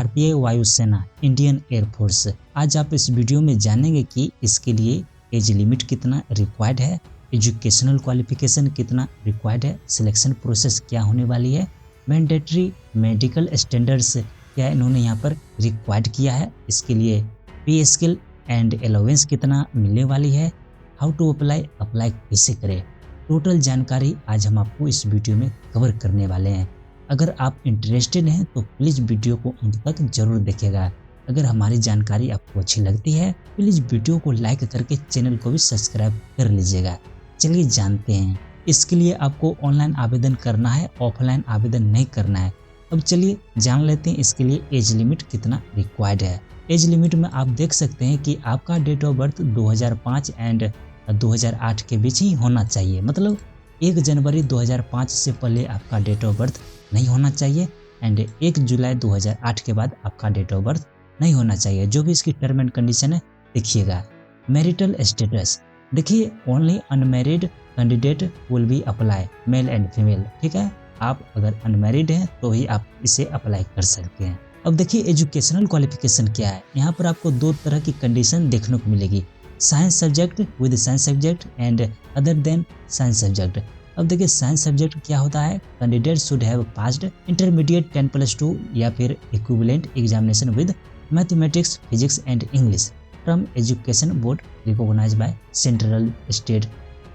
भारतीय वायुसेना Indian air force. आज आप इस वीडियो में जानेंगे कि इसके लिए एज लिमिट कितना रिक्वायर्ड है, एजुकेशनल क्वालिफिकेशन कितना रिक्वायर्ड है, सिलेक्शन प्रोसेस क्या होने वाली है, मैंडेटरी मेडिकल स्टैंडर्ड्स क्या इन्होंने यहाँ पर रिक्वायर्ड किया है, इसके लिए पे स्केल एंड अलाउंस कितना मिलने वाली है, हाउ टू अप्लाई कैसे करें, टोटल जानकारी आज हम आपको इस वीडियो में कवर करने वाले हैं। अगर आप इंटरेस्टेड हैं तो प्लीज़ वीडियो को अंत तक जरूर देखिएगा। अगर हमारी जानकारी आपको अच्छी लगती है प्लीज़ वीडियो को लाइक करके चैनल को भी सब्सक्राइब कर लीजिएगा। चलिए जानते हैं, इसके लिए आपको ऑनलाइन आवेदन करना है, ऑफलाइन आवेदन नहीं करना है। अब चलिए जान लेते हैं इसके लिए एज लिमिट कितना रिक्वायर्ड है। एज लिमिट में आप देख सकते हैं कि आपका डेट ऑफ बर्थ 2005 एंड 2008 के बीच ही होना चाहिए। मतलब 1 जनवरी 2005 से पहले आपका डेट ऑफ बर्थ नहीं होना चाहिए एंड 1 जुलाई 2008 के बाद आपका डेट ऑफ बर्थ नहीं होना चाहिए। जो भी इसकी टर्म एंड कंडीशन है देखिएगा। मैरिटल स्टेटस देखिए, only unmarried candidate will be apply, male and female. ठीक है, आप अगर अनमैरिड हैं तो ही आप इसे अप्लाई कर सकते हैं। अब देखिए एजुकेशनल क्वालिफिकेशन क्या है। यहाँ पर आपको 2 तरह की कंडीशन देखने को मिलेगी, science subject with science subject and other than science subject. अब देखिए साइंस सब्जेक्ट क्या होता है, candidate should have passed intermediate 10+2 या फिर equivalent examination with mathematics, physics and English from education board recognised by central state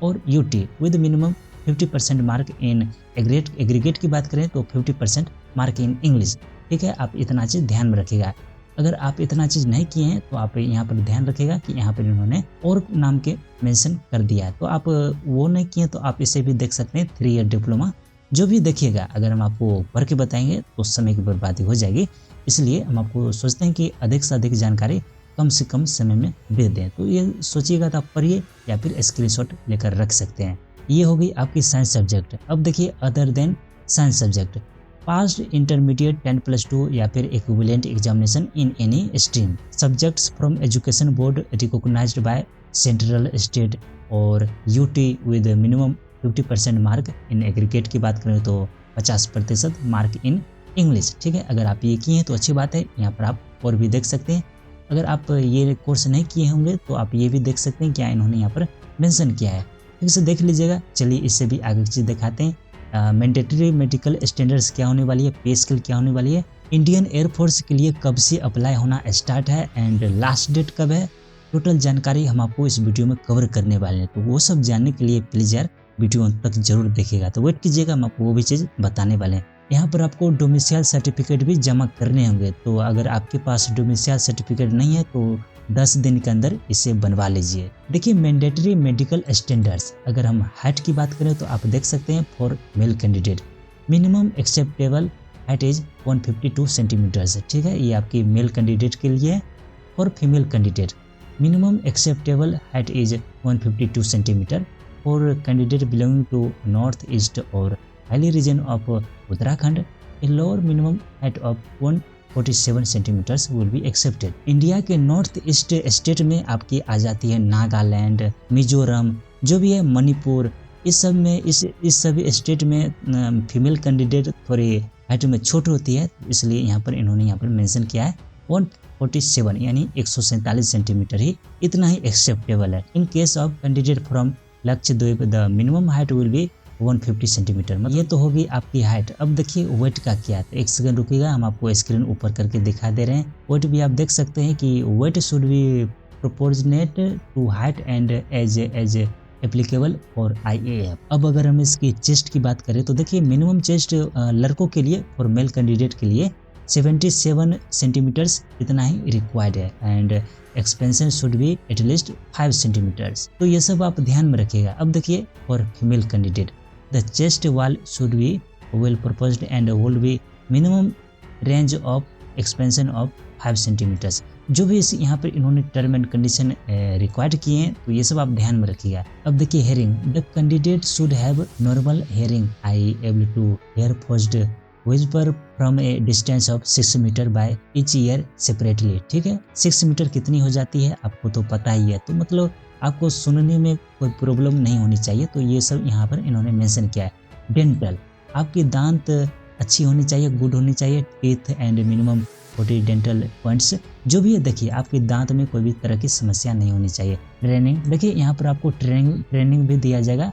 और UT with minimum 50% mark in aggregate की बात करें तो 50% मार्क इन इंग्लिश। ठीक है, आप इतना चीज़ ध्यान में रखिएगा। अगर आप इतना चीज़ नहीं किए हैं तो आप यहाँ पर ध्यान रखिएगा कि यहाँ पर इन्होंने और नाम के मेंशन कर दिया है, तो आप वो नहीं किए तो आप इसे भी देख सकते हैं 3 ईयर डिप्लोमा। जो भी देखिएगा अगर हम आपको पढ़ के बताएंगे तो समय की बर्बादी हो जाएगी, इसलिए हम आपको सोचते हैं कि अधिक से अधिक जानकारी कम से कम समय में दे दें। तो ये सोचिएगा तो आप पढ़िए या फिर स्क्रीनशॉट लेकर रख सकते हैं। ये होगी आपकी साइंस सब्जेक्ट। अब देखिए other than science subject, passed intermediate 10+2 या फिर equivalent examination in any stream, subjects from education board recognised by central state और UT with minimum 50% mark in aggregate की बात करें तो 50% मार्क इन इंग्लिश। ठीक है, अगर आप ये किए हैं तो अच्छी बात है। यहाँ पर आप और भी देख सकते हैं। अगर आप ये कोर्स नहीं किए होंगे तो आप ये भी देख सकते हैं क्या इन्होंने यहाँ पर मेंशन किया है, ठीक से देख लीजिएगा। चलिए इससे भी आगे की चीज़ दिखाते हैं। मैंडेटरी मेडिकल स्टैंडर्ड्स क्या होने वाली है, पे स्केल क्या होने वाली है, इंडियन एयरफोर्स के लिए कब से अप्लाई होना स्टार्ट है एंड लास्ट डेट कब है, टोटल जानकारी हम आपको इस वीडियो में कवर करने वाले हैं। तो वो सब जानने के लिए प्लीज़ यार वीडियो अंत तक जरूर देखिएगा। तो वेट कीजिएगा, हम आपको वो भी चीज़ बताने वाले हैं। यहाँ पर आपको डोमिसाइल सर्टिफिकेट भी जमा करने होंगे, तो अगर आपके पास डोमिसाइल सर्टिफिकेट नहीं है तो 10 दिन के अंदर इसे बनवा लीजिए। देखिए मैंडेटरी मेडिकल स्टैंडर्ड्स, अगर हम हाइट की बात करें तो आप देख सकते हैं for male candidate minimum acceptable height is 152 centimetres. ठीक है, ये आपकी मेल कैंडिडेट के लिए है। For female candidate minimum acceptable height is 152 centimetre. For candidate belonging to north east और hilly region of Uttarakhand a lower minimum height of 147 centimetres will be accepted. India के north east state में आपकी आ जाती है नागालैंड, मिजोरम, जो भी है मणिपुर, इस सब में इस सभी स्टेट में फीमेल कैंडिडेट थोड़ी हाइट में छोटी होती है, इसलिए यहाँ पर इन्होंने यहाँ पर मेंशन किया है 147 यानी 147 सेंटीमीटर ही, इतना ही एक्सेप्टेबल है। In case of candidate from Lakshadweep the minimum height will be 150 centimetre. मतलब ये तो होगी आपकी हाइट। अब देखिए वेट का क्या है, तो 1 सेकंड रुकिएगा, हम आपको स्क्रीन ऊपर करके दिखा दे रहे हैं। वेट भी आप देख सकते हैं कि weight should be proportionate to height and age applicable for IAF। अब अगर हम इसकी चेस्ट की बात करें तो देखिए मिनिमम चेस्ट लड़कों के लिए फॉर मेल कैंडिडेट के लिए 77 सेंटीमीटर्स इतना ही रिक्वायर्ड है and expansion should be at least 5 centimetres. तो ये सब आप ध्यान में रखिएगा। अब देखिए for female candidate the chest wall should be well proposed and will be minimum range of expansion of 5 centimeters। जो भी इस यहाँ पर इन्होंने टर्म एंड कंडीशन रिक्वायर्ड किए हैं तो ये सब आप ध्यान में रखिएगा। अब देखिए hearing, the candidate should have normal hearing, I able to hear forced whisper from a distance of 6 metre by each ear separately. ठीक है, 6 मीटर कितनी हो जाती है आपको तो पता ही है, तो मतलब आपको सुनने में कोई प्रॉब्लम नहीं होनी चाहिए। तो ये सब यहाँ पर इन्होंने मेंशन किया है। डेंटल, आपकी दांत अच्छी होनी चाहिए, गुड होनी चाहिए। Teeth and minimum 40 dental points, जो भी है देखिए आपके दांत में कोई भी तरह की समस्या नहीं होनी चाहिए। ट्रेनिंग देखिए यहाँ पर आपको ट्रेनिंग भी दिया जाएगा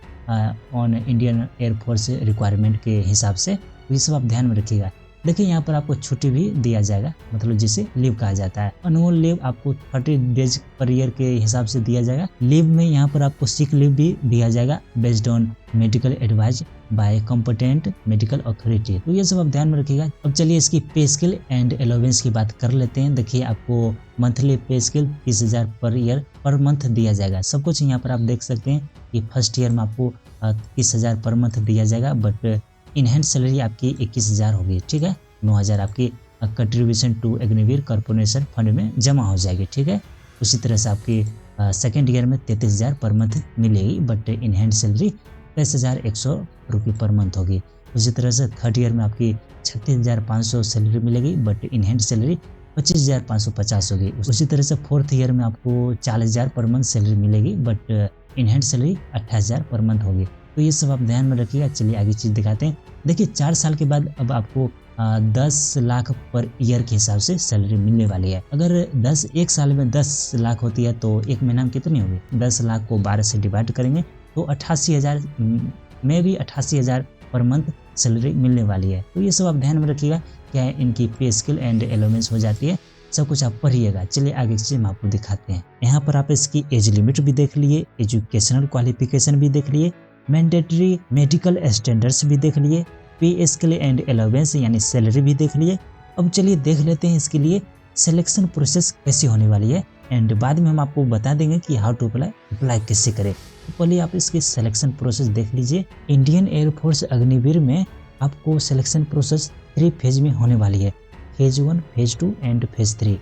ऑन इंडियन एयरफोर्स रिक्वायरमेंट के हिसाब से, तो ये सब आप ध्यान में रखिएगा। देखिए यहाँ पर आपको छुट्टी भी दिया जाएगा, मतलब जिसे लीव कहा जाता है। अनुअल लीव आपको 30 डेज पर ईयर के हिसाब से दिया जाएगा। लीव में यहाँ पर आपको सिक लीव भी दिया जाएगा based on medical advice bye competent medical authority, तो ये सब आप ध्यान में रखिएगा। अब चलिए इसकी पे स्केल एंड अलाउंस की बात कर लेते हैं। देखिए आपको मंथली पे scale 30,000 per year per month दिया जाएगा। सब कुछ यहाँ पर आप देख सकते हैं कि फर्स्ट ईयर में आपको 30,000 पर मंथ दिया जाएगा, बट इनहैंड सैलरी आपकी 21,000 होगी, ठीक है। 9,000 आपकी contribution to Agniveer corporation fund में जमा हो जाएगी, ठीक है। उसी तरह से आपकी सेकेंड ईयर में 33,000 पर मंथ मिलेगी, बट इनहैंड सैलरी 23,100 रुपये पर मंथ होगी। उसी तरह से थर्ड ईयर में आपकी 36,500 सैलरी मिलेगी, बट इनहैंड सैलरी 25,550 होगी। उसी तरह से फोर्थ ईयर में आपको 40,000 पर मंथ सैलरी मिलेगी, but in hand salary 28,000 per month होगी। तो ये सब आप ध्यान में रखिएगा। चलिए आगे चीज़ दिखाते हैं। देखिए 4 साल के बाद अब आपको 10 लाख पर ईयर के हिसाब से सैलरी मिलने वाली है। अगर 1 साल में 10 लाख होती है तो एक महीना में कितनी होगी? 10 लाख को 12 से डिवाइड करेंगे तो 88,000 में भी 88,000 पर मंथ सैलरी मिलने वाली है। तो ये सब आप ध्यान में रखिएगा। क्या इनकी पे स्केल एंड अलाउंस हो जाती है, सब कुछ आप पढ़िएगा। चलिए आगे चीज़ हम आपको दिखाते हैं। यहाँ पर आप इसकी एज लिमिट भी देख लिए, एजुकेशनल क्वालिफिकेशन भी देख लिए, मैंडेटरी मेडिकल स्टैंडर्ड्स भी देख लिए, पे स्केल एंड अलाउंस यानी सैलरी भी देख लिए। अब चलिए देख लेते हैं इसके लिए सिलेक्शन प्रोसेस कैसी होने वाली है, एंड बाद में हम आपको बता देंगे कि हाउ टू अप्लाई कैसे करें। तो पहले आप इसकी सिलेक्शन प्रोसेस देख लीजिए। इंडियन एयरफोर्स अग्निवीर में आपको सिलेक्शन प्रोसेस 3 फेज में होने वाली है, phase 1, phase 2 and phase 3।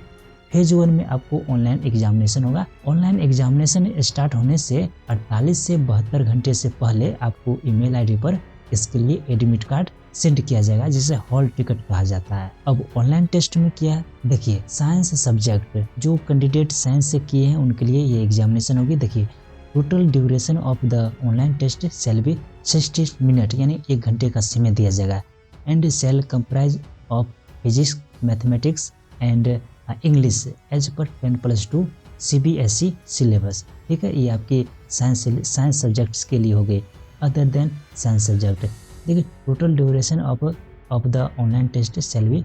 Phase 1 में आपको ऑनलाइन एग्जामिनेशन होगा। ऑनलाइन एग्जामिनेशन स्टार्ट होने से 48 से 72 घंटे से पहले आपको ईमेल आईडी पर इसके लिए एडमिट कार्ड सेंड किया जाएगा, जिसे हॉल टिकट कहा जाता है। अब ऑनलाइन टेस्ट में क्या है, देखिए साइंस सब्जेक्ट जो कैंडिडेट साइंस से किए हैं उनके लिए ये एग्जामिनेशन होगी। देखिए total duration of the online test shall be 60 minute, यानी 1 घंटे का समय दिया जाएगा, and shall comprise of physics, mathematics and English as per 10+2 CBSE syllabus, ठीक है। ये आपके साइंस सब्जेक्ट्स के लिए हो गए, अदर देन साइंस सब्जेक्ट। देखिए total duration of the online test shall be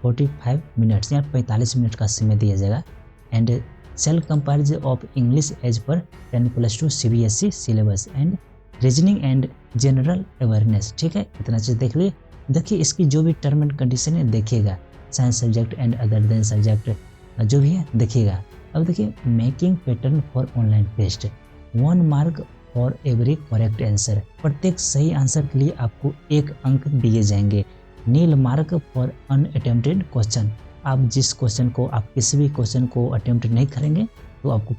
45 minutes, या 45 मिनट का समय दिया जाएगा, and shall comprise of English as per 10+2 CBSE syllabus and reasoning and general awareness, ठीक है। इतना चीज़ देख लिए। देखिए इसकी जो भी टर्म एंड कंडीशन है देखिएगा, science subject and other than subject जो भी है देखिएगा। अब देखिए marking pattern for online test, 1 mark for every correct answer, प्रत्येक सही आंसर के लिए आपको 1 अंक दिए जाएंगे। नील मार्क फॉर अनअटेम्प्टेड क्वेश्चन, आप जिस क्वेश्चन को आप किसी भी क्वेश्चन को अटेम्प्ट नहीं करेंगे तो आपको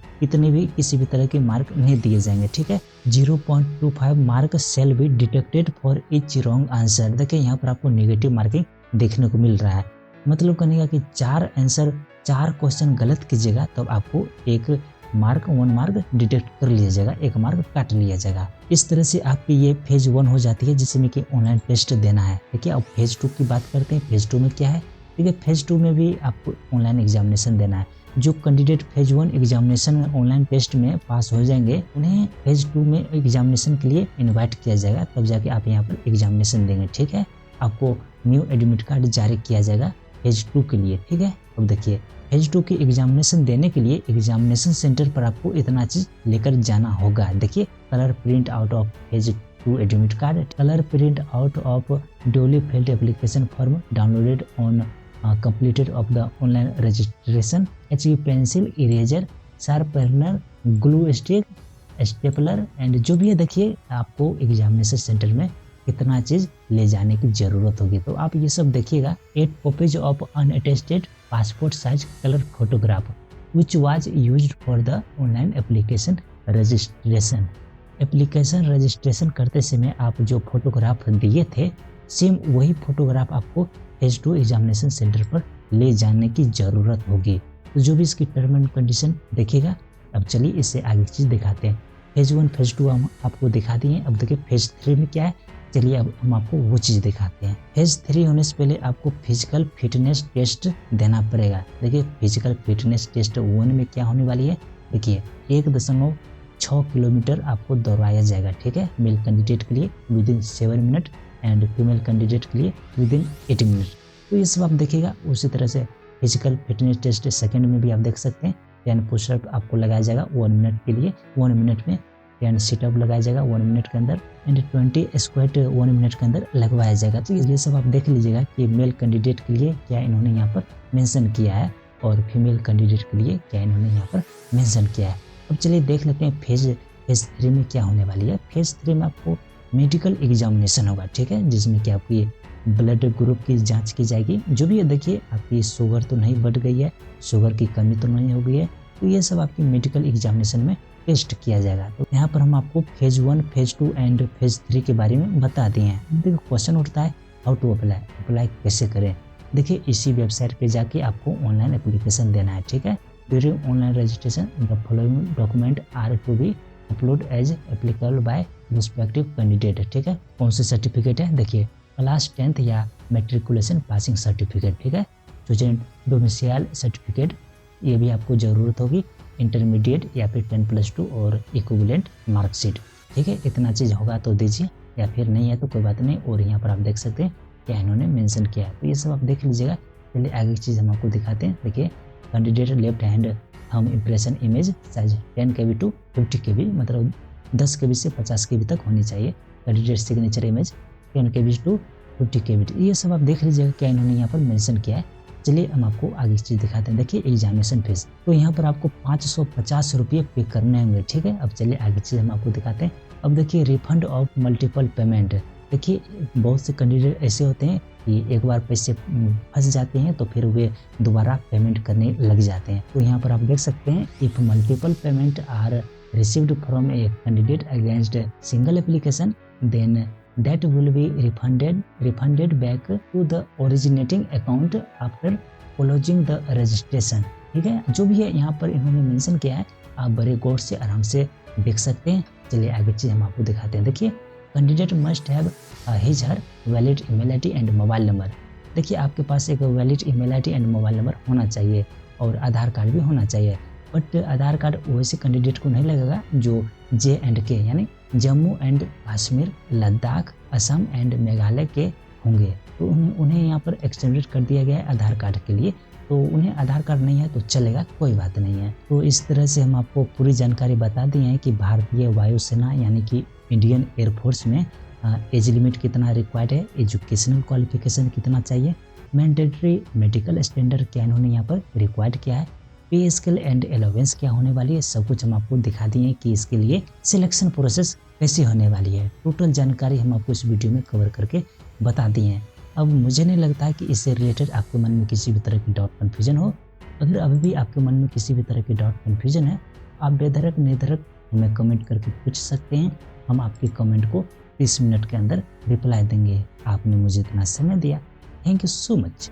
किसी भी तरह के मार्क नहीं दिए जाएंगे, ठीक है। 0.25 mark shall be detected for each wrong answer. देखिए यहाँ पर आपको नेगेटिव मार्किंग देखने को मिल रहा है, मतलब कहने का कि 4 क्वेश्चन गलत कीजिएगा तो आपको 1 मार्क डिटेक्ट कर लिया जाएगा, 1 मार्क काट लिया जाएगा। इस तरह से आपकी ये फेज 1 हो जाती है, जिसमें कि ऑनलाइन टेस्ट देना है। देखिए अब फेज 2 की बात करते हैं। फेज 2 में क्या है, ठीक है। फेज 2 में भी आपको ऑनलाइन एग्जामिनेशन देना है। जो कैंडिडेट फेज 1 एग्जामिनेशन में ऑनलाइन टेस्ट में पास हो जाएंगे उन्हें फेज 2 में एग्जामिनेशन के लिए इन्वाइट किया जाएगा, तब जाके आप यहाँ पर एग्जामिनेशन देंगे, ठीक है। आपको न्यू एडमिट कार्ड जारी किया जाएगा फेज 2 के लिए, ठीक है। अब देखिए फेज 2 की एग्जामिनेशन देने के लिए एग्जामिनेशन सेंटर पर आपको इतना चीज लेकर जाना होगा। देखिए colour print out of phase 2 admit card, colour print out of duly field application form downloaded on completed of the online registration, HB pencil, eraser, sharpener, glue stick, stapler and जो भी है। देखिए आपको एग्जामिनेशन सेंटर में कितना चीज़ ले जाने की ज़रूरत होगी, तो आप ये सब देखिएगा। 8 copies of unattested passport size colour photograph which was used for the online application registration. Application registration करते समय आप जो फोटोग्राफ दिए थे, सेम वही फोटोग्राफ आपको फेज 2 एग्जामिनेशन सेंटर पर ले जाने की ज़रूरत होगी। तो जो भी इसकी टर्म एंड कंडीशन देखिएगा। अब चलिए इससे आगे चीज़ दिखाते हैं। फेज 1 फेज 2 हम आपको दिखा दिए। अब देखिए फेज 3 में क्या है। चलिए अब हम आपको वो चीज़ दिखाते हैं। फेज 3 होने से पहले आपको फिजिकल फिटनेस टेस्ट देना पड़ेगा। देखिए फिजिकल फिटनेस टेस्ट 1 में क्या होने वाली है, देखिए 1.6 किलोमीटर आपको दौड़ाया जाएगा, ठीक है, मेल कैंडिडेट के लिए within 7 minute and female candidate के लिए विदिन 8 मिनट। तो ये सब आप देखिएगा। उसी तरह से फिजिकल फिटनेस टेस्ट सेकंड में भी आप देख सकते हैं 10 पुशअप आपको लगाया जाएगा 1 मिनट के लिए, 1 मिनट में 10 सिटअप लगाया जाएगा 1 मिनट के अंदर एंड 20 स्क्वाट 1 मिनट के अंदर लगवाया जाएगा। तो ये सब आप देख लीजिएगा कि मेल कैंडिडेट के लिए क्या इन्होंने यहाँ पर मेंशन किया है और फीमेल कैंडिडेट के लिए क्या इन्होंने यहाँ पर मेंशन किया है। अब चलिए देख लेते हैं फेज 3 में क्या होने वाली है। फेज 3 में आपको मेडिकल एग्जामिनेशन होगा, ठीक है, जिसमें कि आपकी ब्लड ग्रुप की जांच की जाएगी। जो भी है देखिए आपकी शुगर तो नहीं बढ़ गई है, शुगर की कमी तो नहीं हो गई है, तो ये सब आपकी मेडिकल एग्जामिनेशन में टेस्ट किया जाएगा। तो यहाँ पर हम आपको फेज 1, फेज 2 एंड फेज 3 के बारे में बता दिए हैं। देखिए क्वेश्चन उठता है हाउ टू अप्लाई कैसे करें। देखिए इसी वेबसाइट पे जाके आपको ऑनलाइन एप्लीकेशन देना है, ठीक है। During online registration the following document are to be upload as applicable by respective candidate, ठीक है। कौन से सर्टिफिकेट है, देखिए क्लास 10th या मैट्रिकुलेशन पासिंग सर्टिफिकेट, ठीक है। स्टूडेंट डोमिसाइल सर्टिफिकेट ये भी आपको ज़रूरत होगी, इंटरमीडिएट या फिर 10+2 और इक्विवेलेंट मार्कशीट, ठीक है। इतना चीज़ होगा तो दीजिए, या फिर नहीं है तो कोई बात नहीं। और यहाँ पर आप देख सकते हैं क्या इन्होंने मेंशन किया है, तो ये सब आप देख लीजिएगा। चलिए आगे की चीज़ हम आपको दिखाते हैं। देखिए candidate left hand thumb impression image size 10 KB to 50 KB, मतलब 10 KB से 50 KB तक होनी चाहिए। Candidate signature image 10 KB to 50 KB, ये सब आप देख लीजिएगा क्या इन्होंने यहाँ पर मेंशन किया है। चलिए हम आपको आगे चीज़ दिखाते हैं। देखिए एग्जामिनेशन फीस, तो यहाँ पर आपको 550 रुपये पे करने होंगे, ठीक है। अब चलिए आगे चीज़ हम आपको दिखाते हैं। अब देखिए रिफंड ऑफ मल्टीपल पेमेंट, देखिए बहुत से कैंडिडेट ऐसे होते हैं कि एक बार पैसे फंस जाते हैं तो फिर वे दोबारा पेमेंट करने लग जाते हैं। तो यहाँ पर आप देख सकते हैं if multiple payment are received from a candidate against single application then that will be refunded back to the originating account after closing the registration, ठीक है। जो भी है यहाँ पर इन्होंने मेंशन किया है, आप बड़े गौर से आराम से देख सकते हैं। चलिए आगे चीज़ हम आपको दिखाते हैं। देखिए candidate must have his her valid email ID and mobile number, देखिए आपके पास एक valid email ID and mobile number होना चाहिए और आधार कार्ड भी होना चाहिए। बट आधार कार्ड वैसे कैंडिडेट को नहीं लगेगा जो J&K यानी जम्मू एंड कश्मीर, लद्दाख, असम एंड मेघालय के होंगे, तो उन्हें यहाँ पर एक्सटेंडेड कर दिया गया है आधार कार्ड के लिए। तो उन्हें आधार कार्ड नहीं है तो चलेगा, कोई बात नहीं है। तो इस तरह से हम आपको पूरी जानकारी बता दी है कि भारतीय वायुसेना यानी कि इंडियन एयरफोर्स में एज लिमिट कितना रिक्वायर्ड है, एजुकेशनल क्वालिफिकेशन कितना चाहिए, मैंडेटरी मेडिकल स्टैंडर्ड क्या इन्होंने यहाँ पर रिक्वायर्ड किया है, पे स्केल एंड अलाउंस क्या होने वाली है, सब कुछ हम आपको दिखा दिए कि इसके लिए सिलेक्शन प्रोसेस कैसे होने वाली है। टोटल जानकारी हम आपको इस वीडियो में कवर करके बता दिए हैं। अब मुझे नहीं लगता है कि इससे रिलेटेड आपके मन में किसी भी तरह की डाउट कन्फ्यूजन हो। अगर अभी भी आपके मन में किसी भी तरह की डाउट कन्फ्यूजन है, आप बेधड़क निर्धड़क हमें कमेंट करके पूछ सकते हैं। हम आपके कमेंट को 30 मिनट के अंदर रिप्लाई देंगे। आपने मुझे इतना समय दिया, थैंक यू सो मच।